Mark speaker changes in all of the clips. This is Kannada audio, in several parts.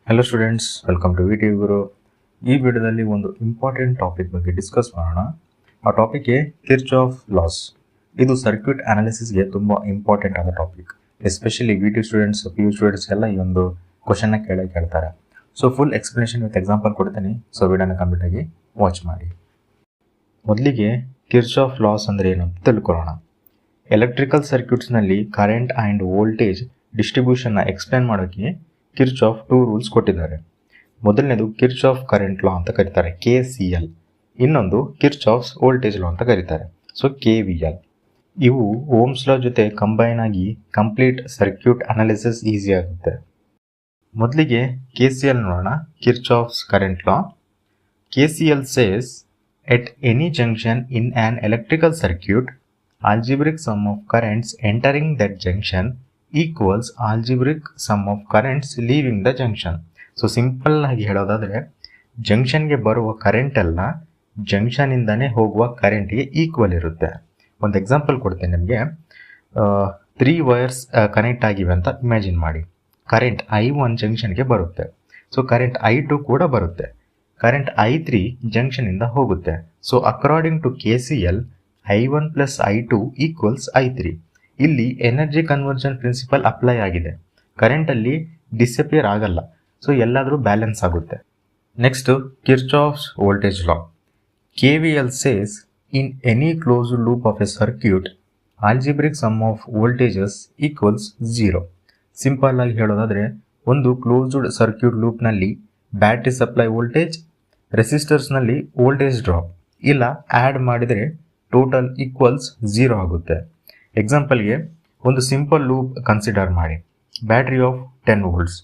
Speaker 1: Hello students, welcome to VT Guru. ಈ ವಿಡಿಯೋದಲ್ಲಿ ಒಂದು ಇಂಪಾರ್ಟೆಂಟ್ ಟಾಪಿಕ್ ಬಗ್ಗೆ ಡಿಸ್ಕಸ್ ಮಾಡೋಣ. ಆ ಟಾಪಿಕ್ ಕಿರ್ಚಾಫ್ ಲಾಸ್. ಇದು ಸರ್ಕ್ಯೂಟ್ ಅನಾಲಿಸಿಸ್ಗೆ ತುಂಬ ಇಂಪಾರ್ಟೆಂಟ್ ಆದ topic. Especially VT students, P U students ಎಲ್ಲ ಈ ಒಂದು ಕ್ವಶನ್ನ ಕೇಳ್ತಾರೆ. So full explanation with example ಕೊಡ್ತೀನಿ. ಸೊ ವಿಡಿಯೋನ ಕಂಪ್ಲೀಟ್ ಆಗಿ ವಾಚ್ ಮಾಡಿ. ಮೊದಲಿಗೆ ಕಿರ್ಚಾಫ್ ಲಾಸ್ ಅಂದರೆ ಏನು ಅಂತ ತಿಳ್ಕೊಳ್ಳೋಣ. ಎಲೆಕ್ಟ್ರಿಕಲ್ ಸರ್ಕ್ಯೂಟ್ಸ್ನಲ್ಲಿ ಕರೆಂಟ್ ಆ್ಯಂಡ್ ವೋಲ್ಟೇಜ್ ಡಿಸ್ಟ್ರಿಬ್ಯೂಷನ್ನ ಎಕ್ಸ್ಪ್ಲೇನ್ ಮಾಡೋಕ್ಕೆ ಕಿರ್ಚಾಫ್ 2 ರೂಲ್ಸ್ ಕೊಟ್ಟಿದ್ದಾರೆ. ಮೊದಲನೇದು ಕಿರ್ಚಾಫ್ ಕರೆಂಟ್ ಲಾ ಅಂತ ಕರೀತಾರೆ, KCL. ಇನ್ನೊಂದು ಕಿರ್ಚಾಫ್ಸ್ ವೋಲ್ಟೇಜ್ ಲಾ ಅಂತ ಕರೀತಾರೆ, ಸೊ KVL. ಇವು ಓಮ್ಸ್ ಲಾ ಜೊತೆ ಕಂಬೈನ್ ಆಗಿ ಕಂಪ್ಲೀಟ್ ಸರ್ಕ್ಯೂಟ್ ಅನಾಲಿಸಿಸ್ ಈಸಿ ಆಗುತ್ತೆ. ಮೊದಲಿಗೆ KCL ನೋಡೋಣ, Kirchhoff's current law. KCL says at any junction in on electrical circuit, algebraic sum of currents entering that junction equals algebraic sum of currents leaving the junction. So simple ಆಗಿ ಹೇಳೋದಾದರೆ, ಜಂಕ್ಷನ್ಗೆ ಬರುವ ಕರೆಂಟ್ ಎಲ್ಲ ಜಂಕ್ಷನಿಂದನೇ ಹೋಗುವ ಕರೆಂಟ್ಗೆ ಈಕ್ವಲ್ ಇರುತ್ತೆ. ಒಂದು ಎಕ್ಸಾಂಪಲ್ ಕೊಡ್ತೇನೆ ನಿಮಗೆ. 3 ವೈರ್ಸ್ ಕನೆಕ್ಟ್ ಆಗಿವೆ ಅಂತ ಇಮ್ಯಾಜಿನ್ ಮಾಡಿ. ಕರೆಂಟ್ I1 ಜಂಕ್ಷನ್ಗೆ ಬರುತ್ತೆ, ಸೊ ಕರೆಂಟ್ I2 ಕೂಡ ಬರುತ್ತೆ, ಕರೆಂಟ್ I3 ಜಂಕ್ಷನಿಂದ ಹೋಗುತ್ತೆ. So according to KCL, I1 plus I2 equals I3. ಇಲ್ಲಿ ಎನರ್ಜಿ ಕನ್ವರ್ಷನ್ ಪ್ರಿನ್ಸಿಪಲ್ ಅಪ್ಲೈ ಆಗಿದೆ. ಕರೆಂಟಲ್ಲಿ ಡಿಸಪಿಯರ್ ಆಗಲ್ಲ, ಸೊ ಎಲ್ಲಾದರೂ ಬ್ಯಾಲೆನ್ಸ್ ಆಗುತ್ತೆ. Next Kirchhoff's voltage law. KVL says in any closed loop of a circuit, algebraic sum of voltages equals 0. Simple ಆಗಿ ಹೇಳೋದಾದರೆ, ಒಂದು ಕ್ಲೋಸ್ಡ್ ಸರ್ಕ್ಯೂಟ್ ಲೂಪ್ನಲ್ಲಿ ಬ್ಯಾಟ್ರಿ ಸಪ್ಲೈ ವೋಲ್ಟೇಜ್, ರೆಸಿಸ್ಟರ್ಸ್ನಲ್ಲಿ ವೋಲ್ಟೇಜ್ ಡ್ರಾಪ್ ಇಲ್ಲ ಆ್ಯಡ್ ಮಾಡಿದರೆ ಟೋಟಲ್ ಈಕ್ವಲ್ಸ್ 0 ಆಗುತ್ತೆ. ಎಕ್ಸಾಂಪಲ್ಗೆ ಒಂದು ಸಿಂಪಲ್ ಲೂಪ್ ಕನ್ಸಿಡರ್ ಮಾಡಿ. Battery of 10 volts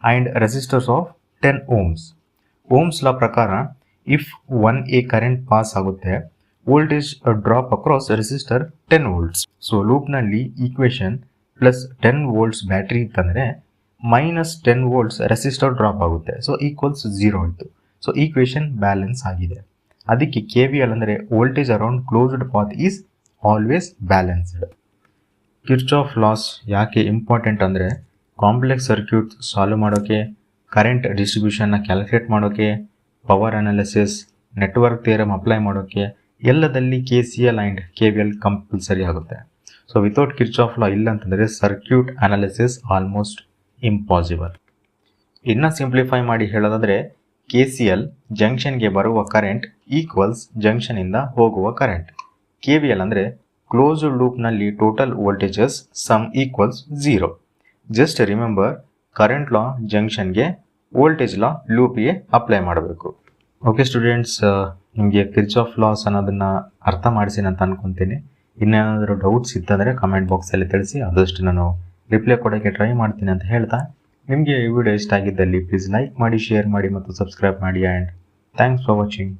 Speaker 1: and resistors of 10 ohms. Ohm's law ಪ್ರಕಾರ ಇಫ್ 1A ಕರೆಂಟ್ ಪಾಸ್ ಆಗುತ್ತೆ, voltage drop across resistor 10 volts. So ಲೂಪ್ನಲ್ಲಿ ಈಕ್ವೇಷನ್ ಪ್ಲಸ್ 10 ವೋಲ್ಟ್ಸ್ ಬ್ಯಾಟ್ರಿ ಇತ್ತಂದರೆ ಮೈನಸ್ 10 ವೋಲ್ಟ್ಸ್ ರೆಸಿಸ್ಟರ್ ಡ್ರಾಪ್ ಆಗುತ್ತೆ, ಸೊ ಈಕ್ವಲ್ಸ್ 0 ಆಯಿತು. ಸೊ ಈಕ್ವೇಷನ್ ಬ್ಯಾಲೆನ್ಸ್ ಆಗಿದೆ. ಅದಕ್ಕೆ KVL ಅಂದರೆ voltage around closed path is always balanced. Kirchhoff laws ಯಾಕೆ ಇಂಪಾರ್ಟೆಂಟ್ ಅಂದರೆ, ಕಾಂಪ್ಲೆಕ್ಸ್ ಸರ್ಕ್ಯೂಟ್ ಸಾಲ್ವ್ ಮಾಡೋಕ್ಕೆ, ಕರೆಂಟ್ ಡಿಸ್ಟ್ರಿಬ್ಯೂಷನ್ನ ಕ್ಯಾಲ್ಕುಲೇಟ್ ಮಾಡೋಕ್ಕೆ, power analysis, network theorem apply ಮಾಡೋಕ್ಕೆ ಎಲ್ಲದಲ್ಲಿ KCL ಆ್ಯಂಡ್ KVL ಕಂಪಲ್ಸರಿ ಆಗುತ್ತೆ. ಸೊ ವಿತೌಟ್ ಕಿರ್ಚಾಫ್ ಲಾ ಇಲ್ಲ ಅಂತಂದರೆ ಸರ್ಕ್ಯೂಟ್ ಅನಾಲಿಸಿಸ್ ಆಲ್ಮೋಸ್ಟ್ ಇಂಪಾಸಿಬಲ್. ಇನ್ನು ಸಿಂಪ್ಲಿಫೈ ಮಾಡಿ ಹೇಳೋದಾದರೆ, KCL ಜಂಕ್ಷನ್ಗೆ ಬರುವ ಕರೆಂಟ್ ಈಕ್ವಲ್ಸ್ ಜಂಕ್ಷನಿಂದ ಹೋಗುವ ಕರೆಂಟ್. KVL ಅಂದರೆ ಕ್ಲೋಸ್ಡ್ ಲೂಪ್ನಲ್ಲಿ total voltages sum equals 0. Just remember, current law ಜಂಕ್ಷನ್ಗೆ, ವೋಲ್ಟೇಜ್ ಲಾ ಲೂಪ್ಗೆ ಅಪ್ಲೈ ಮಾಡಬೇಕು. ಓಕೆ ಸ್ಟೂಡೆಂಟ್ಸ್, ನಿಮಗೆ ಕಿರ್ಚಾಫ್ ಲಾಸ್ ಅನ್ನೋದನ್ನು ಅರ್ಥ ಮಾಡಿಸಿನ ಅಂತ ಅನ್ಕೊತೀನಿ. ಇನ್ನೇನಾದರೂ ಡೌಟ್ಸ್ ಇತ್ತಂದರೆ ಕಮೆಂಟ್ ಬಾಕ್ಸಲ್ಲಿ ತಿಳಿಸಿ, ಆದಷ್ಟು ನಾನು ರಿಪ್ಲೈ ಕೊಡೋಕ್ಕೆ ಟ್ರೈ ಮಾಡ್ತೀನಿ ಅಂತ ಹೇಳ್ತಾ, ನಿಮಗೆ ಈ ವಿಡಿಯೋ ಇಷ್ಟ ಆಗಿದ್ದಲ್ಲಿ ಪ್ಲೀಸ್ ಲೈಕ್ ಮಾಡಿ, ಶೇರ್ ಮಾಡಿ ಮತ್ತು ಸಬ್ಸ್ಕ್ರೈಬ್ ಮಾಡಿ. And thanks for watching.